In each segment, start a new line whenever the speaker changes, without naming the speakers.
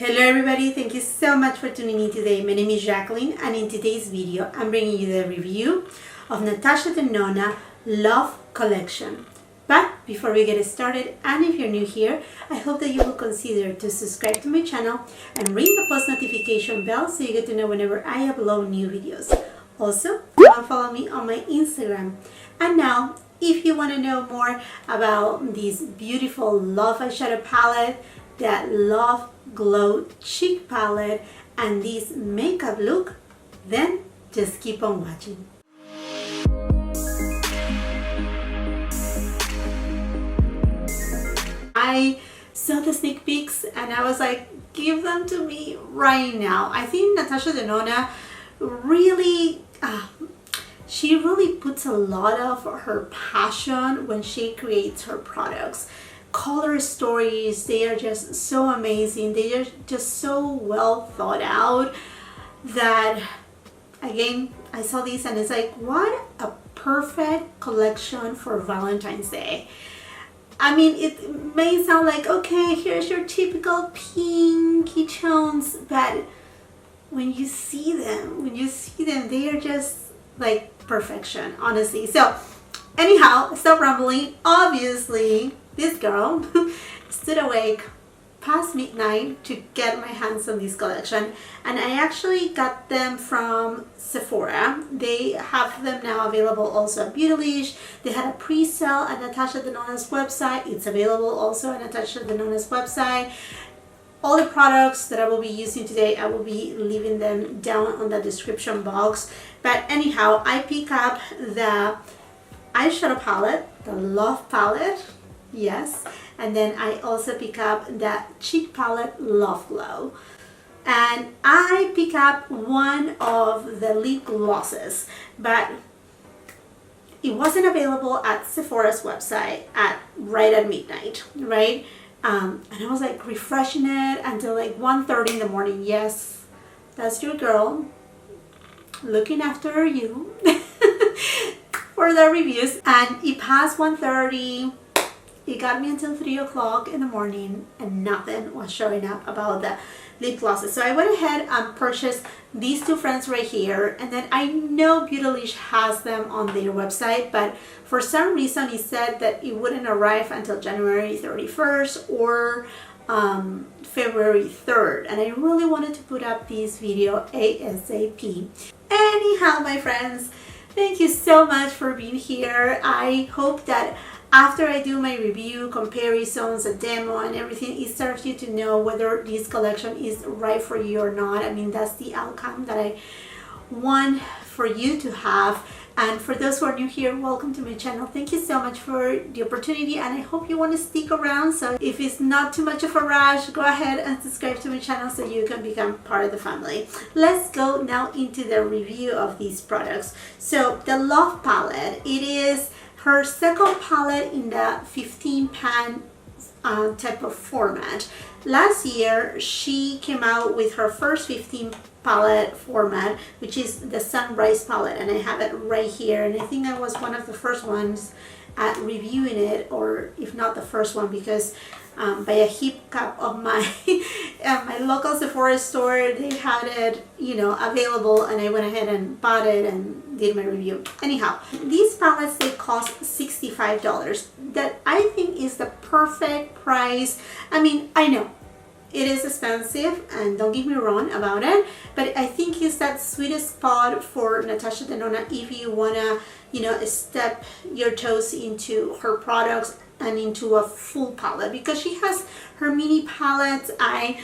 Hello everybody, thank you so much for tuning in today. My name is Jacqueline and in today's video I'm bringing you the review of Natasha Denona Love Collection. But before we get started, and if you're new here, I hope that you will consider to subscribe to my channel and ring the post notification bell so you get to know whenever I upload new videos. Also, come and follow me on my Instagram. And now, if you want to know more about this beautiful Love Eyeshadow Palette, that Love Glow Cheek Palette, and this makeup look, then just keep on watching. I saw the sneak peeks and I was like, give them to me right now. I think Natasha Denona really she really puts a lot of her passion when she creates her products. Color stories, they are just so amazing. They are just so well thought out that, again, I saw these and it's like, what a perfect collection for Valentine's Day. I mean, it may sound like, okay, here's your typical pinky tones, but when you see them, they are just like perfection, honestly. So anyhow, stop rambling. Obviously, this girl stood awake past midnight to get my hands on this collection, and I actually got them from Sephora. They have them now available also at Beauty. They had a pre-sale at Natasha Denona's website. It's available also at Natasha Denona's website. All the products that I will be using today, I will be leaving them down on the description box. But anyhow, I pick up the eyeshadow palette, the Love palette, yes, and then I also pick up that cheek palette, Love Glow, and I pick up one of the lip glosses, but it wasn't available at Sephora's website right at midnight, right? And I was like refreshing it until like 1:30 in the morning. Yes, that's your girl looking after you for the reviews, and it passed 1:30. It got me until 3 o'clock in the morning and nothing was showing up about the lip glosses. So I went ahead and purchased these two friends right here, and then I know Beauty has them on their website, but for some reason it said that it wouldn't arrive until January 31st or February 3rd, and I really wanted to put up this video ASAP. Anyhow, my friends, thank you so much for being here. I hope that after I do my review, comparisons, a demo and everything, it serves you to know whether this collection is right for you or not. I mean, that's the outcome that I want for you to have. And for those who are new here, welcome to my channel. Thank you so much for the opportunity, and I hope you want to stick around. So if it's not too much of a rush, go ahead and subscribe to my channel so you can become part of the family. Let's go now into the review of these products. So the Love palette, it is her second palette in the 15 pan type of format. Last year she came out with her first 15 palette format, which is the Sunrise palette, and I have it right here, and I think I was one of the first ones at reviewing it, or if not the first one, because by a hiccup of my my local Sephora store, they had it, you know, available, and I went ahead and bought it and did my review. Anyhow, these palettes, they cost $65. That I think is the perfect price. I mean, I know it is expensive, and don't get me wrong about it, but I think it's that sweetest spot for Natasha Denona if you wanna, you know, step your toes into her products and into a full palette, because she has her mini palettes. I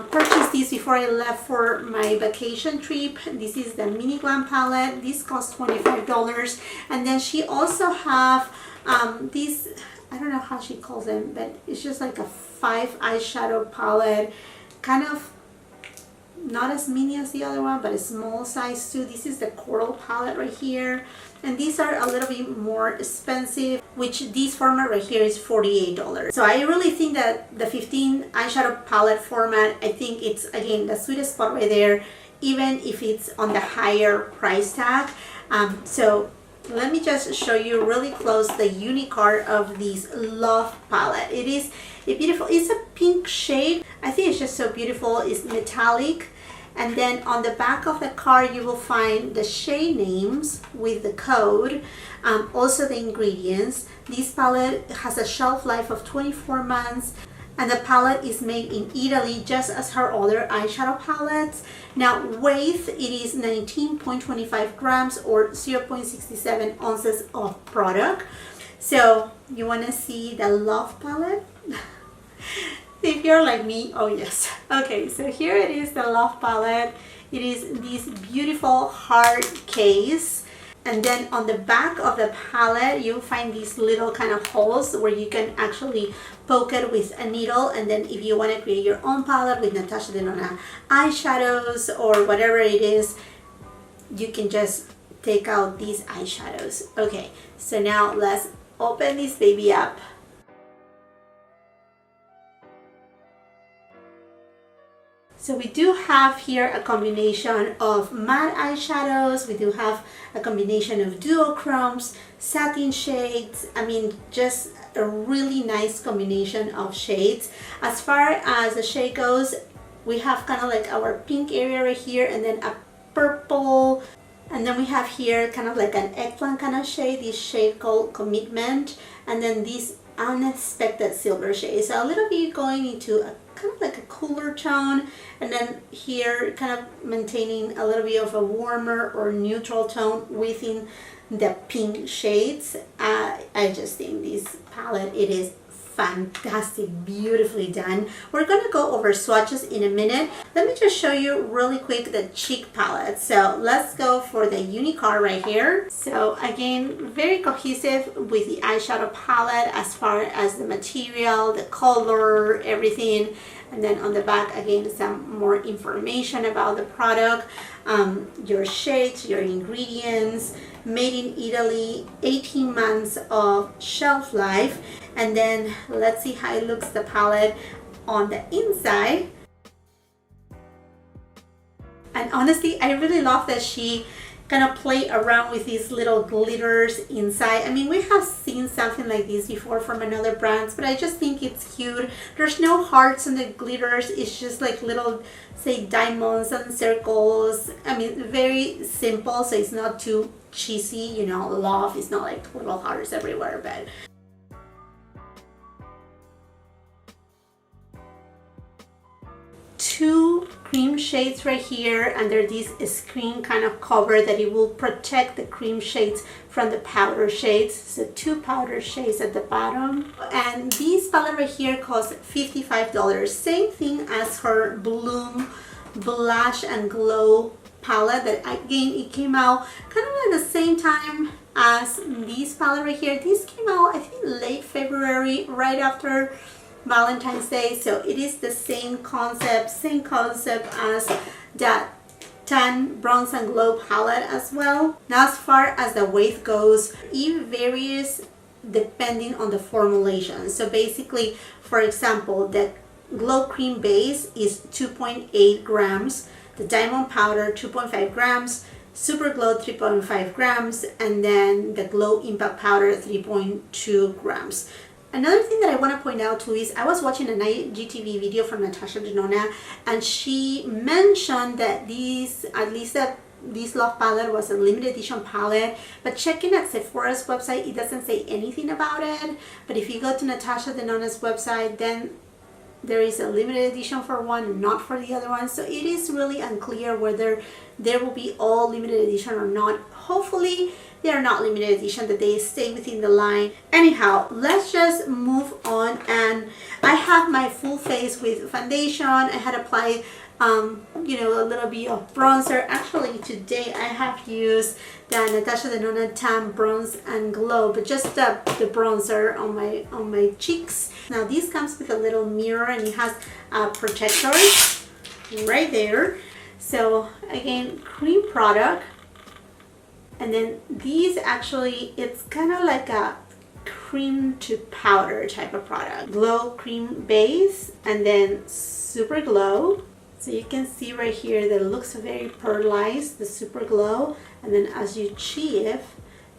purchased these before I left for my vacation trip. This is the mini glam palette. This costs $25, and then she also have these, I don't know how she calls them, but it's just like a 5 eyeshadow palette, kind of not as mini as the other one, but a small size too. This is the Coral palette right here, and these are a little bit more expensive, which this format right here is $48. So I really think that the 15 eyeshadow palette format, I think it's, again, the sweetest spot right there, even if it's on the higher price tag. So let me just show you really close the Unicard of this Love palette. It is a beautiful, it's a pink shade. I think it's just so beautiful. It's metallic. And then on the back of the card, you will find the shade names with the code, also the ingredients. This palette has a shelf life of 24 months. And the palette is made in Italy, just as her other eyeshadow palettes. Now, weight, it is 19.25 grams or 0.67 ounces of product. So, you want to see the Love palette? If you're like me, oh yes. Okay, so here it is, the Love palette. It is this beautiful hard case. And then on the back of the palette, you'll find these little kind of holes where you can actually poke it with a needle. And then if you want to create your own palette with Natasha Denona eyeshadows or whatever it is, you can just take out these eyeshadows. Okay, so now let's open this baby up. So we do have here a combination of matte eyeshadows, we do have a combination of duochromes, satin shades, I mean just a really nice combination of shades. As far as the shade goes, we have kind of like our pink area right here and then a purple, and then we have here kind of like an eggplant kind of shade, this shade called Commitment, and then this Unexpected silver shade. So a little bit going into a kind of like a cooler tone, and then here kind of maintaining a little bit of a warmer or neutral tone within the pink shades. I just think this palette, it is fantastic, beautifully done. We're gonna go over swatches in a minute. Let me just show you really quick the cheek palette. So let's go for the Unicard right here. So again, very cohesive with the eyeshadow palette as far as the material, the color, everything. And then on the back, again, some more information about the product, your shades, your ingredients, made in Italy, 18 months of shelf life. And then let's see how it looks, the palette on the inside. And honestly, I really love that she kind of play around with these little glitters inside. I mean, we have seen something like this before from another brands, but I just think it's cute. There's no hearts on the glitters. It's just like little, say, diamonds and circles. I mean, very simple, so it's not too cheesy, you know. Love is not like little hearts everywhere, but two cream shades right here under this screen kind of cover that it will protect the cream shades from the powder shades. So two powder shades at the bottom. And this palette right here costs $55. Same thing as her Bloom Blush and Glow palette that again, it came out kind of at the same time as this palette right here. This came out I think late February, right after Valentine's Day, so it is the same concept as that Tan Bronze and Glow palette as well. Now, as far as the weight goes, it varies depending on the formulation. So basically, for example, the Glow Cream Base is 2.8 grams, the Diamond Powder 2.5 grams, Super Glow 3.5 grams, and then the Glow Impact Powder 3.2 grams. Another thing that I want to point out too is I was watching an IGTV video from Natasha Denona, and she mentioned that this Love palette was a limited edition palette, but checking at Sephora's website, it doesn't say anything about it. But if you go to Natasha Denona's website, then there is a limited edition for one and not for the other one. So it is really unclear whether there will be all limited edition or not. Hopefully they are not limited edition, that they stay within the line. Anyhow, let's just move on. And I have my full face with foundation. I had applied you know, a little bit of bronzer. Actually today I have used the Natasha Denona Tan Bronze and Glow, but just the bronzer on my cheeks. Now this comes with a little mirror, and it has a protector right there. So again, cream product. And then these actually, it's kind of like a cream to powder type of product. Glow Cream Base, and then Super Glow. So you can see right here that it looks very pearlized, the Super Glow. And then as you chief,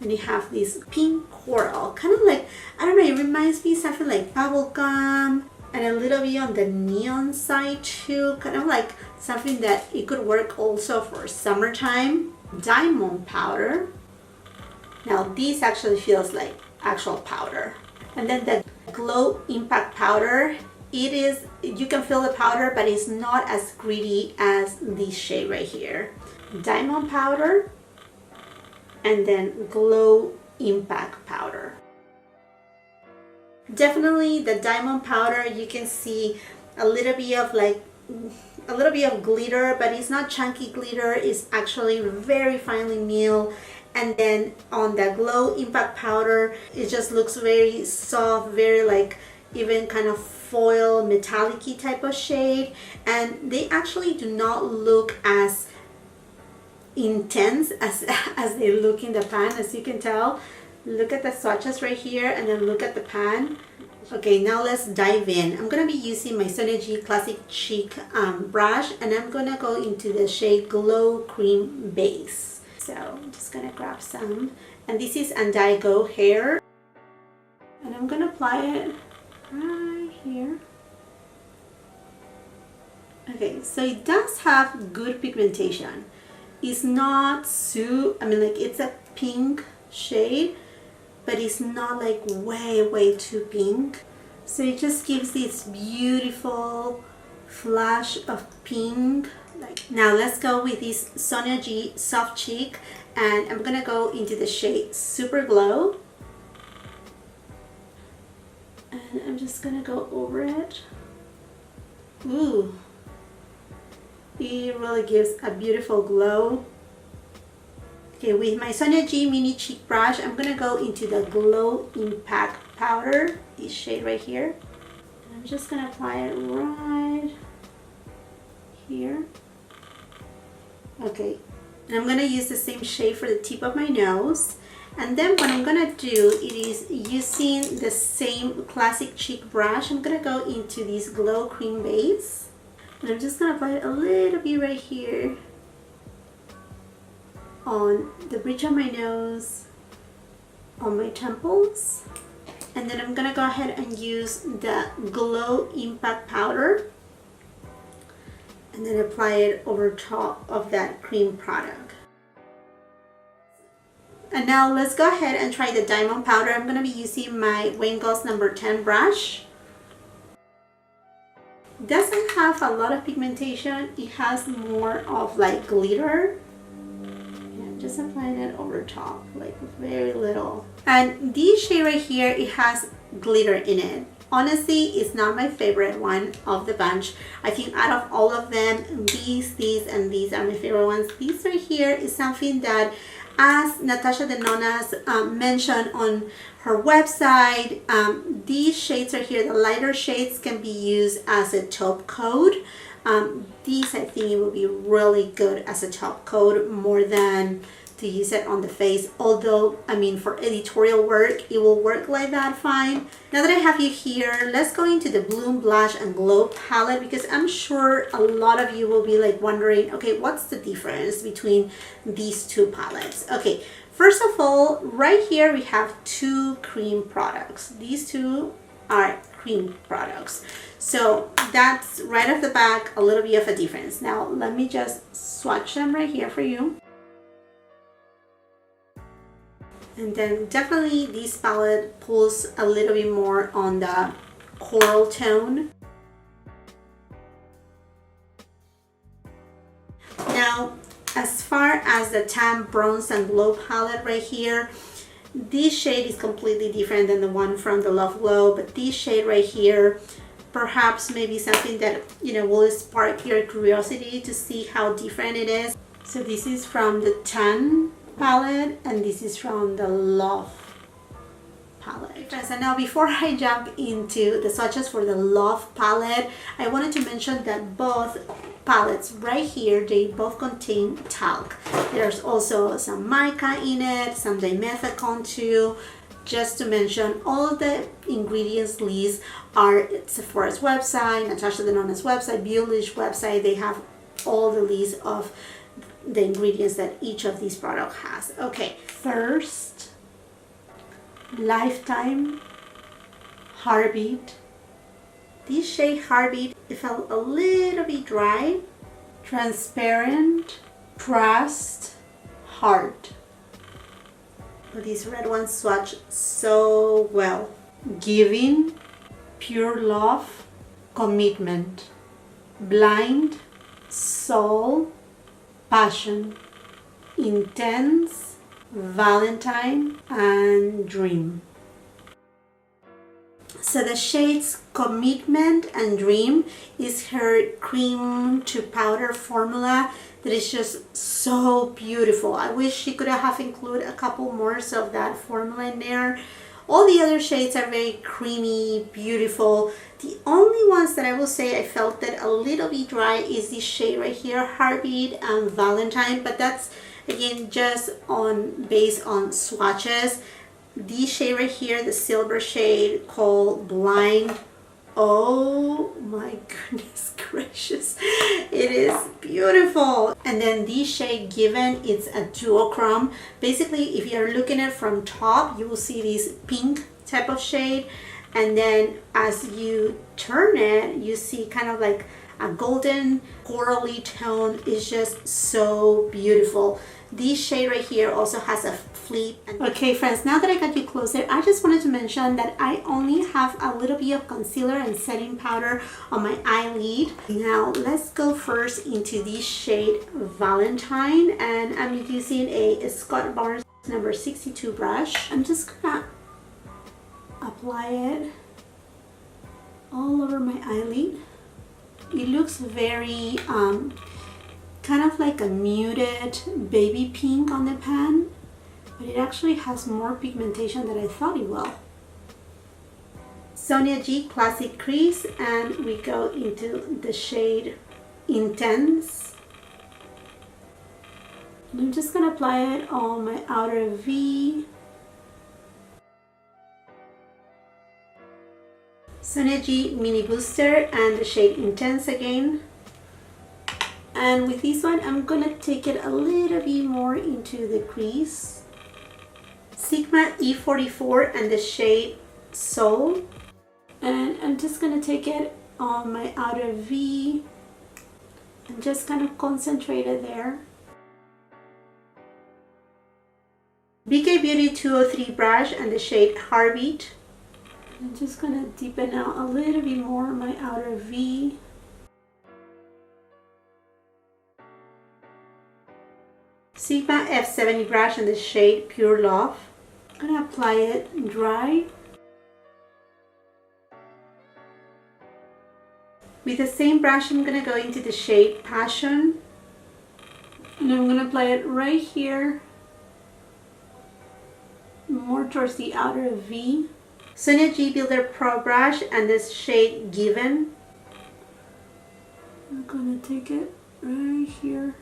And you have this pink coral, kind of like, I don't know, it reminds me something like bubble gum, and a little bit on the neon side too, kind of like something that it could work also for summertime. Diamond powder. Now this actually feels like actual powder. And then the Glow Impact powder, it is, you can feel the powder, but it's not as gritty as this shade right here. Diamond powder, and then Glow Impact powder. Definitely the diamond powder, you can see a little bit of like a little bit of glitter, but it's not chunky glitter, it's actually very finely milled. And then on the Glow Impact powder, it just looks very soft, very like even kind of foil metallic-y type of shade. And they actually do not look as intense as they look in the pan, as you can tell. Look at the swatches right here, and then look at the pan. Okay, now let's dive in. I'm gonna be using my Sonia G Classic Chic brush, and I'm gonna go into the shade Glow Cream Base. So I'm just gonna grab some, and this is Indigo Hair, and I'm gonna apply it right here. Okay, so it does have good pigmentation. It's not I mean, like, it's a pink shade, but it's not like way too pink. So it just gives this beautiful flash of pink. Now let's go with this Sonia G Soft Cheek, and I'm gonna go into the shade Super Glow, and I'm just gonna go over it. Ooh, it really gives a beautiful glow. Okay, with my Sonia G Mini Cheek brush, I'm gonna go into the Glow Impact powder, this shade right here. And I'm just gonna apply it right here. Okay, and I'm gonna use the same shade for the tip of my nose. And then what I'm gonna do, it is using the same Classic Cheek brush, I'm gonna go into this Glow Cream Base. And I'm just gonna apply it a little bit right here on the bridge of my nose, on my temples. And then I'm gonna go ahead and use the Glow Impact powder, and then apply it over top of that cream product. And now let's go ahead and try the diamond powder. I'm gonna be using my Wayne Goss number 10 brush. It doesn't have a lot of pigmentation, it has more of like glitter. Just applying it over top, like very little. And this shade right here, it has glitter in it. Honestly, it's not my favorite one of the bunch. I think out of all of them, these, and these are my favorite ones. This right here is something that, as Natasha Denona mentioned on her website, these shades right here, the lighter shades, can be used as a top coat. These, I think it will be really good as a top coat more than to use it on the face. Although, I mean, for editorial work, it will work like that fine. Now that I have you here, let's go into the Bloom Blush and Glow palette, because I'm sure a lot of you will be like wondering, okay, what's the difference between these two palettes? Okay, first of all, right here we have two cream products. These two are cream products. So that's right off the back a little bit of a difference. Now let me just swatch them right here for you. And then definitely this palette pulls a little bit more on the coral tone. Now, as far as the Tan, Bronze and Glow palette right here, this shade is completely different than the one from the Love Glow, but this shade right here, perhaps maybe something that, you know, will spark your curiosity to see how different it is. So this is from the Tan palette, and this is from the Love palette. And now before I jump into the swatches for the Love palette, I wanted to mention that both palettes right here, they both contain talc. There's also some mica in it, some dimethicone too. Just to mention, all of the ingredients list are Sephora's website, Natasha Denona's website, Beauty's website. They have all the list of the ingredients that each of these products has. Okay, first Lifetime Heartbeat. This shade Heartbeat, it felt a little bit dry. Transparent, Trust, Heart. But these red ones swatch so well. Giving, Pure Love, Commitment. Blind, Soul, Passion. Intense, Valentine, and Dream. So the shades Commitment and Dream is her cream to powder formula that is just so beautiful. I wish she could have included a couple more of that formula in there. All the other shades are very creamy, beautiful. The only ones that I will say I felt that a little bit dry is this shade right here, Heartbeat and Valentine, but that's again just based on swatches. This shade right here, the silver shade called Blind. Oh my goodness gracious, it is beautiful. And then this shade Given, it's a duochrome. Basically, if you're looking at it from top, you will see this pink type of shade, and then as you turn it, you see kind of like a golden corally tone. Is just so beautiful. This shade right here also has a flip. Okay friends, now that I got you closer, I just wanted to mention that I only have a little bit of concealer and setting powder on my eyelid. Now let's go first into this shade Valentine, and I'm using a Scott Barnes number 62 brush. I'm just gonna apply it all over my eyelid. It looks very kind of like a muted baby pink on the pan, but it actually has more pigmentation than I thought it will. Sonia G Classic Crease, and we go into the shade Intense. And I'm just gonna apply it on my outer V. Sonia G Mini Booster and the shade Intense again. And with this one, I'm gonna take it a little bit more into the crease. Sigma E44 and the shade Soul. And I'm just gonna take it on my outer V and just kind of concentrate it there. BK Beauty 203 brush and the shade Heartbeat. I'm just gonna deepen out a little bit more on my outer V. Sigma F70 brush in the shade Pure Love. I'm gonna apply it dry. With the same brush, I'm gonna go into the shade Passion. And I'm gonna apply it right here, more towards the outer V. Sonia G Builder Pro brush and this shade Given. I'm gonna take it right here.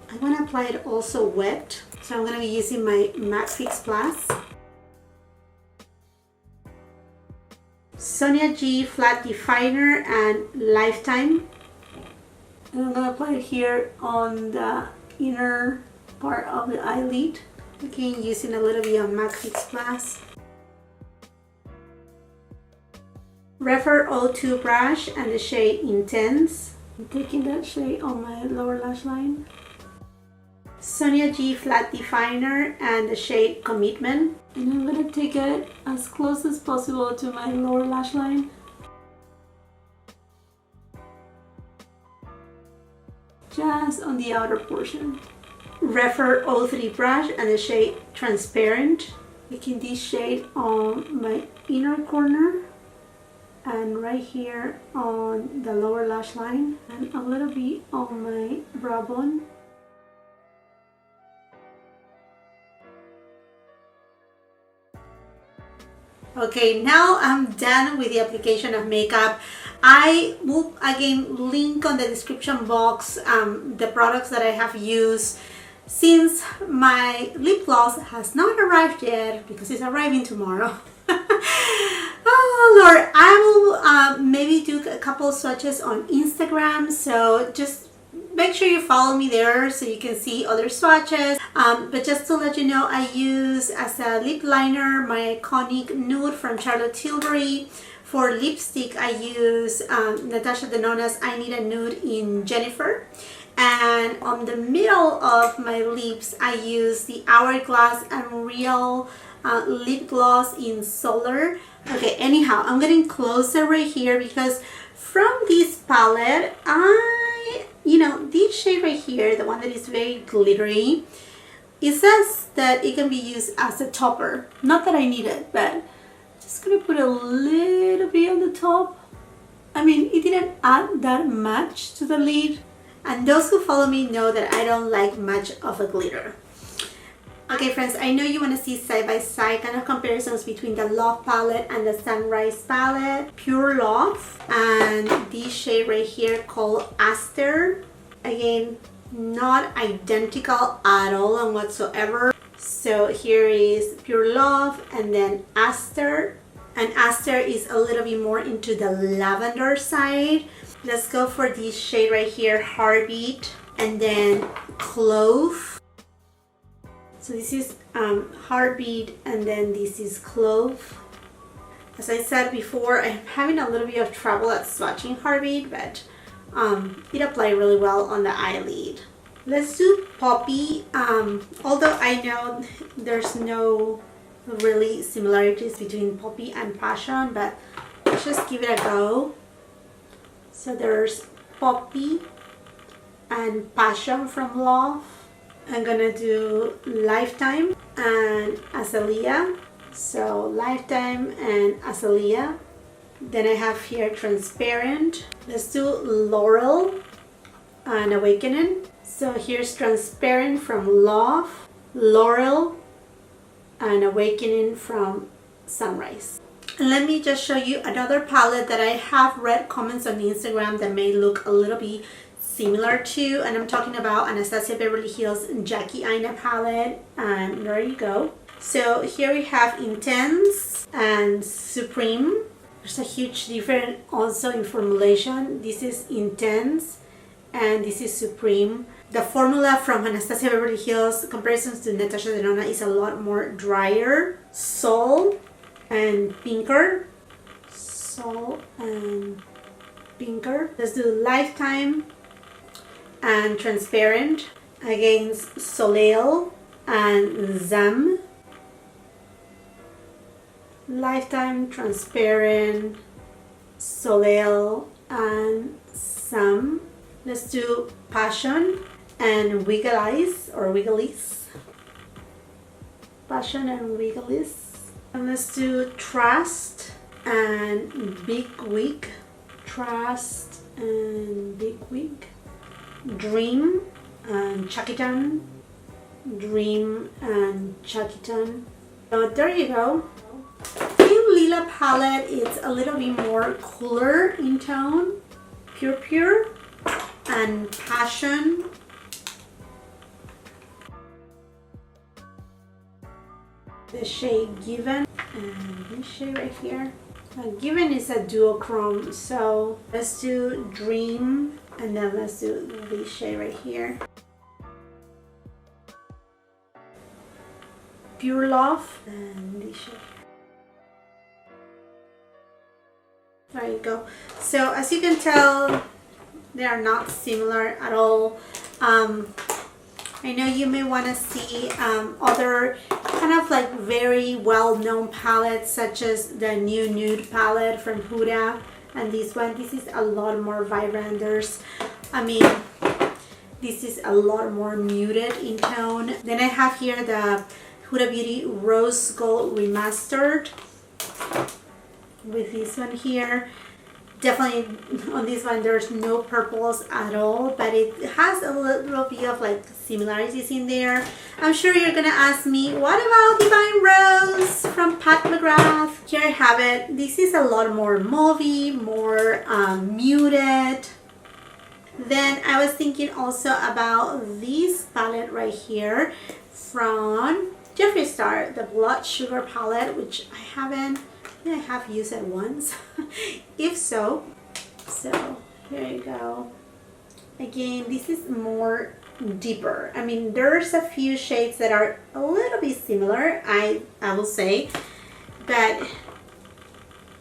I want to apply it also wet, so I'm going to be using my MAC Fix Plus. Sonia G Flat Definer and Lifetime. And I'm going to apply it here on the inner part of the eyelid. Again, using a little bit of MAC Fix Plus. Refer 02 brush and the shade Intense. I'm taking that shade on my lower lash line. Sonia G Flat Definer and the shade Commitment. And I'm going to take it as close as possible to my lower lash line. Just on the outer portion. Refer 03 brush and the shade Transparent. Taking this shade on my inner corner and right here on the lower lash line and a little bit on my brow bone. Okay, now I'm done with the application of makeup. I will again link on the description box the products that I have used. Since my lip gloss has not arrived yet, because it's arriving tomorrow. Oh Lord, I will maybe do a couple swatches on Instagram, so just make sure you follow me there so you can see other swatches. But just to let you know, I use as a lip liner my iconic nude from Charlotte Tilbury. For lipstick, I use Natasha Denona's I Need a Nude in Jennifer. And on the middle of my lips, I use the Hourglass Unreal lip gloss in Solar. Okay, anyhow, I'm getting closer right here because from this palette, this shade right here, the one that is very glittery, it says that it can be used as a topper. Not that I need it, but just gonna put a little bit on the top. I mean, it didn't add that much to the lid. And those who follow me know that I don't like much of a glitter. Okay friends, I know you want to see side-by-side kind of comparisons between the Love palette and the Sunrise palette. Pure Love and this shade right here called Aster. Again, not identical at all and whatsoever. So here is Pure Love and then Aster. And Aster is a little bit more into the lavender side. Let's go for this shade right here, Heartbeat, and then Clove. So this is Heartbeat and then this is Clove. As I said before, I'm having a little bit of trouble at swatching Heartbeat, but it applied really well on the eyelid. Let's do Poppy. Although I know there's no really similarities between Poppy and Passion, but let's just give it a go. So there's Poppy and Passion from Love. I'm gonna do Lifetime and Azalea. So Lifetime and Azalea. Then I have here Transparent. Let's do Laurel and Awakening. So here's Transparent from Love, Laurel, and Awakening from Sunrise. And let me just show you another palette that I have read comments on Instagram that may look a little bit similar to, and I'm talking about Anastasia Beverly Hills Jackie Aina palette. And there you go. So here we have Intense and Supreme. There's a huge difference also in formulation. This is Intense and this is Supreme. The formula from Anastasia Beverly Hills comparisons to Natasha Denona is a lot more drier. Soul and Pinker. Soul and Pinker. Let's do Lifetime and Transparent against Soleil and Zam. Lifetime, Transparent, Soleil, and Zam. Let's do Passion and Wiggle Eyes or Wiggles. Passion and Wiggles. And let's do Trust and Big Wig. Trust and Big Wig. Dream and Jackeline. Dream and Jackeline. So there you go. The Lila palette is a little bit more cooler in tone. Pure and Passion. The shade Given and this shade right here. Given is a duochrome, so let's do Dream and then let's do this shade right here. Pure Love and this shade. There you go. So as you can tell, they are not similar at all. I know you may want to see other kind of like very well-known palettes such as the new Nude palette from Huda, and this one. This is a lot more vibrant. This is a lot more muted in tone. Then I have here the Huda Beauty Rose Gold Remastered with this one here. Definitely on this one there's no purples at all, but it has a little bit of like similarities in there. I'm sure you're gonna ask me, what about Divine Rose from Pat McGrath? Here I have it. This is a lot more mauvey, more muted. Then I was thinking also about this palette right here from Jeffree Star, the Blood Sugar palette, which I have used it once. If so here you go. Again, this is more deeper. I mean, there's a few shades that are a little bit similar, I will say, but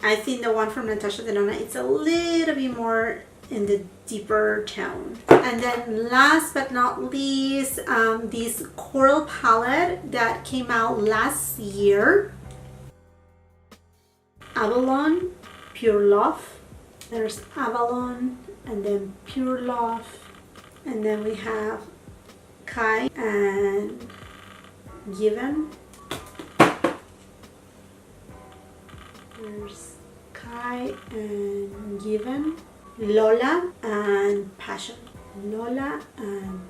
I think the one from Natasha Denona, it's a little bit more in the deeper tone. And then last but not least, this coral palette that came out last year. Avalon Pure Love. There's Avalon and then Pure Love. And then we have Kai and Given. There's Kai and Given. Lola and Passion. Lola and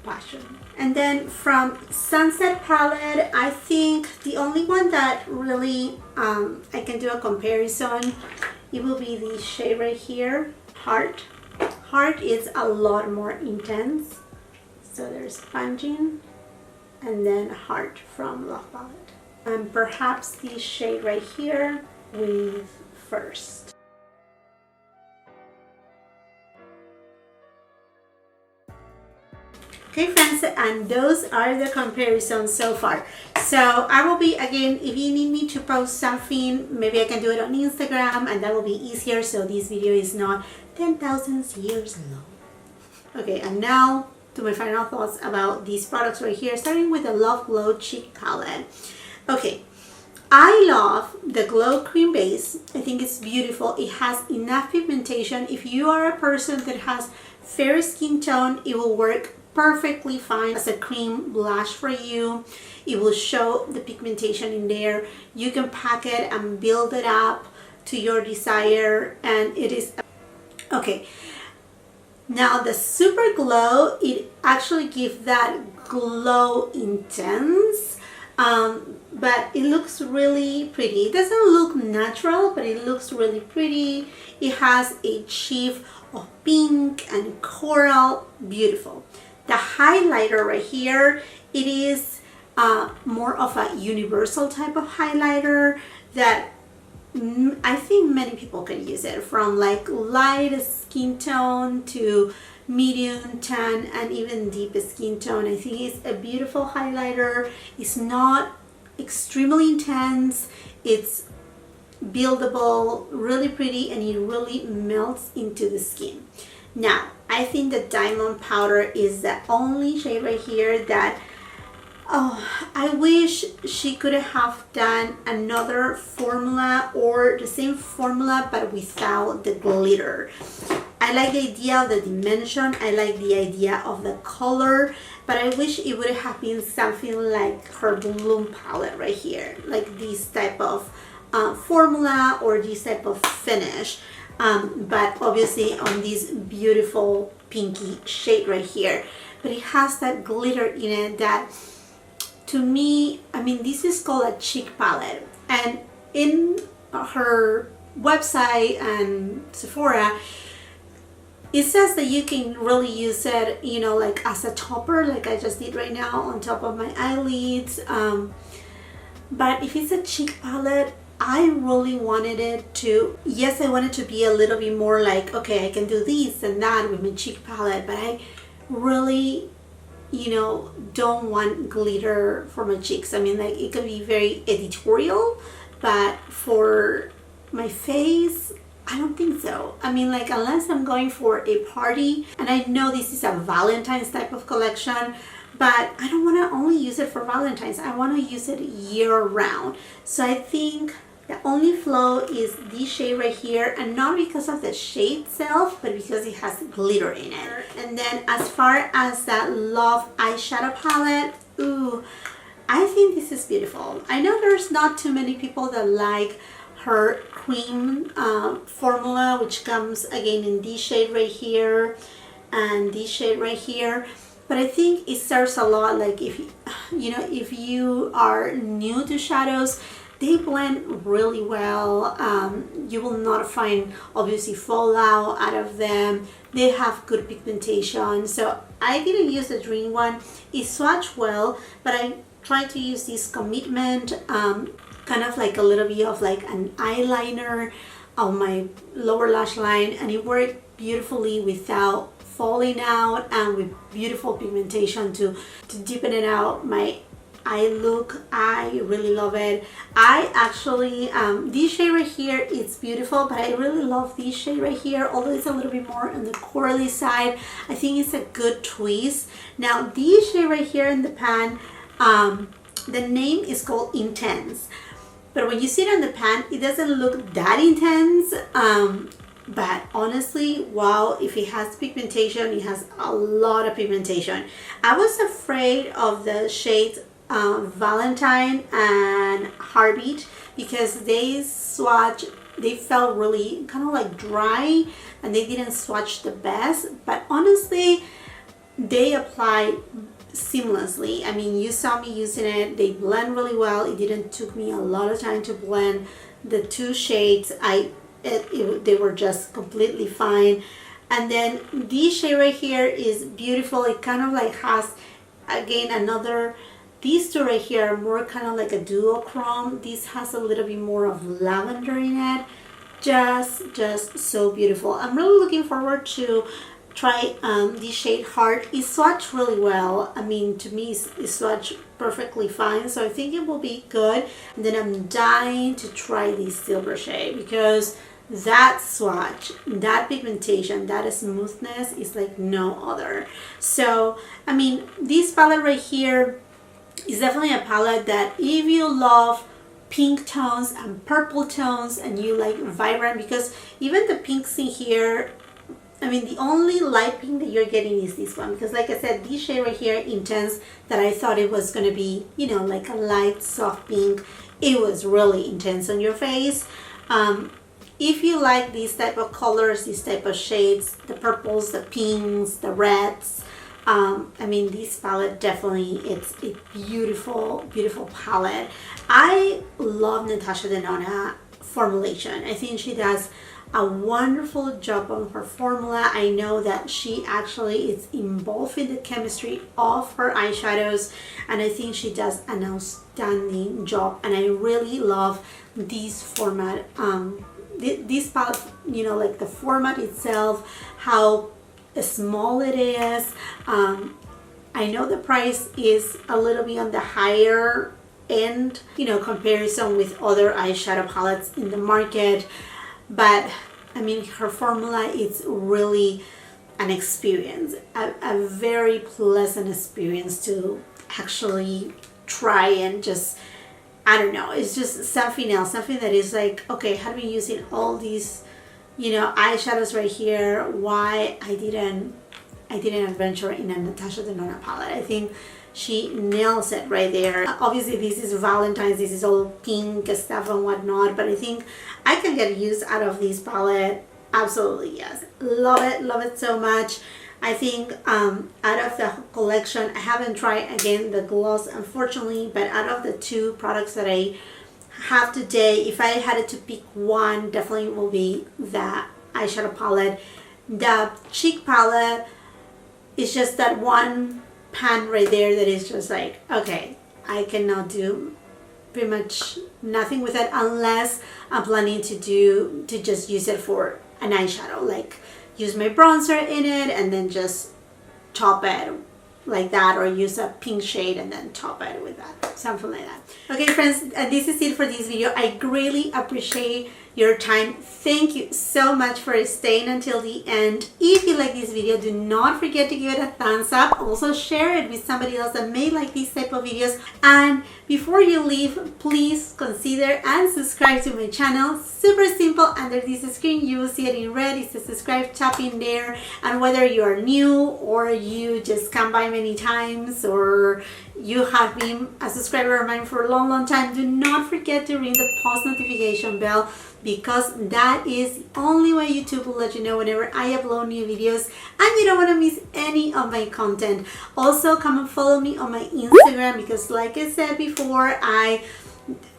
Passion. And then from Sunset Palette, I think the only one that really I can do a comparison, it will be the shade right here, Heart. Heart is a lot more intense. So there's Sponging and then Heart from Love Palette. And perhaps the shade right here with First. Okay friends, and those are the comparisons so far. So I will be, again, if you need me to post something, maybe I can do it on Instagram and that will be easier, so this video is not 10,000 years long. Okay, and now to my final thoughts about these products right here, starting with the Love Glow Cheek Palette. Okay, I love the Glow Cream Base. I think it's beautiful. It has enough pigmentation. If you are a person that has fair skin tone, it will work perfectly fine as a cream blush for you. It will show the pigmentation in there. You can pack it and build it up to your desire, and it is okay. Now the Super Glow, it actually gives that glow intense, but it looks really pretty. It doesn't look natural, but it looks really pretty. It has a sheaf of pink and coral, beautiful. The highlighter right here, it is more of a universal type of highlighter that I think many people can use it, from like light skin tone to medium tan and even deep skin tone. I think it's a beautiful highlighter. It's not extremely intense. It's buildable, really pretty, and it really melts into the skin. Now, I think the Diamond Powder is the only shade right here that, oh, I wish she could have done another formula or the same formula but without the glitter. I like the idea of the dimension, I like the idea of the color, but I wish it would have been something like her Bloom palette right here, like this type of formula or this type of finish. But obviously on this beautiful pinky shade right here, but it has that glitter in it that, to me, I mean, this is called a cheek palette, and in her website and Sephora it says that you can really use it, you know, like as a topper, like I just did right now on top of my eyelids, but if it's a cheek palette, I really wanted it to, yes, I wanted to be a little bit more like, okay, I can do this and that with my cheek palette, but I really, you know, don't want glitter for my cheeks. I mean, like, it could be very editorial, but for my face, I don't think so. I mean, like, unless I'm going for a party, and I know this is a Valentine's type of collection, but I don't want to only use it for Valentine's. I want to use it year round. So I think the only flaw is this shade right here, and not because of the shade itself, but because it has glitter in it. And then as far as that Love Eyeshadow Palette, ooh, I think this is beautiful. I know there's not too many people that like her cream formula, which comes again in this shade right here and this shade right here, but I think it serves a lot. Like, if you know, if you are new to shadows, they blend really well. You will not find obviously fallout out of them. They have good pigmentation. So I didn't use the green one. It swatched well, but I tried to use this Commitment, kind of like a little bit of like an eyeliner on my lower lash line, and it worked beautifully without falling out, and with beautiful pigmentation to deepen it out my eye look. I really love it. I actually this shade right here, it's beautiful, but I really love this shade right here, although it's a little bit more on the corally side. I think it's a good twist. Now this shade right here in the pan, the name is called Intense, but when you see it on the pan, it doesn't look that intense. But honestly, wow, if it has pigmentation, it has a lot of pigmentation. I was afraid of the shades Valentine and Heartbeat because they felt really kind of like dry, and they didn't swatch the best, but honestly they apply seamlessly. I mean, you saw me using it. They blend really well. It didn't took me a lot of time to blend the two shades. They were just completely fine. And then this shade right here is beautiful. It kind of like has, again, another, these two right here are more kind of like a duochrome. This has a little bit more of lavender in it. Just so beautiful. I'm really looking forward to try this shade Heart. It swatched really well. I mean, to me, it swatched perfectly fine, so I think it will be good. And then I'm dying to try this silver shade because that swatch, that pigmentation, that smoothness is like no other. So I mean, this palette right here is definitely a palette that if you love pink tones and purple tones and you like vibrant, because even the pinks in here, I mean, the only light pink that you're getting is this one, because like I said, this shade right here, Intense, that I thought it was going to be, you know, like a light soft pink, it was really intense on your face. If you like these type of colors, these type of shades, the purples, the pinks, the reds, I mean, this palette definitely, it's a beautiful, beautiful palette. I love Natasha Denona formulation. I think she does a wonderful job on her formula. I know that she actually is involved in the chemistry of her eyeshadows, and I think she does an outstanding job, and I really love this format. This palette, you know, like the format itself, how small it is. I know the price is a little bit on the higher end, you know, comparison with other eyeshadow palettes in the market, but I mean, her formula is really an experience, a very pleasant experience to actually try and just, I don't know, it's just something else, something that is like, okay, I've been using all these, you know, eyeshadows right here, why I didn't adventure in a Natasha Denona palette. I think she nails it right there. Obviously this is Valentine's, this is all pink stuff and whatnot, but I think I can get use out of this palette. Absolutely, yes. Love it so much. I think out of the collection, I haven't tried again the gloss, unfortunately, but out of the two products that I have today, if I had to pick one, definitely will be the eyeshadow palette. The cheek palette is just that one pan right there that is just like, okay, I cannot do pretty much nothing with it unless I'm planning to just use it for an eyeshadow, like use my bronzer in it and then just top it like that, or use a pink shade and then top it with that, something like that. Okay friends, this is it for this video. I greatly appreciate your time. Thank you so much for staying until the end. If you like this video, do not forget to give it a thumbs up. Also share it with somebody else that may like these type of videos. And before you leave, please consider and subscribe to my channel. Super simple. Under this screen you will see it in red. It's a subscribe, tap in there. And whether you are new or you just come by many times, or you have been a subscriber of mine for a long time, do not forget to ring the post notification bell, because that is the only way YouTube will let you know whenever I upload new videos and you don't want to miss any of my content. Also, come and follow me on my Instagram, because like I said before, I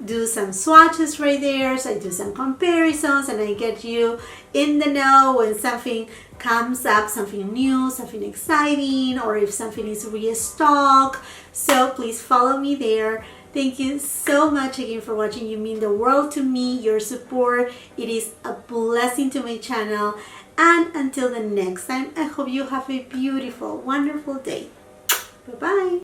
do some swatches right there, so I do some comparisons and I get you in the know when something comes up, something new, something exciting, or if something is restock. So please follow me there. Thank you so much again for watching. You mean the world to me, your support. It is a blessing to my channel. And until the next time, I hope you have a beautiful, wonderful day. Bye-bye.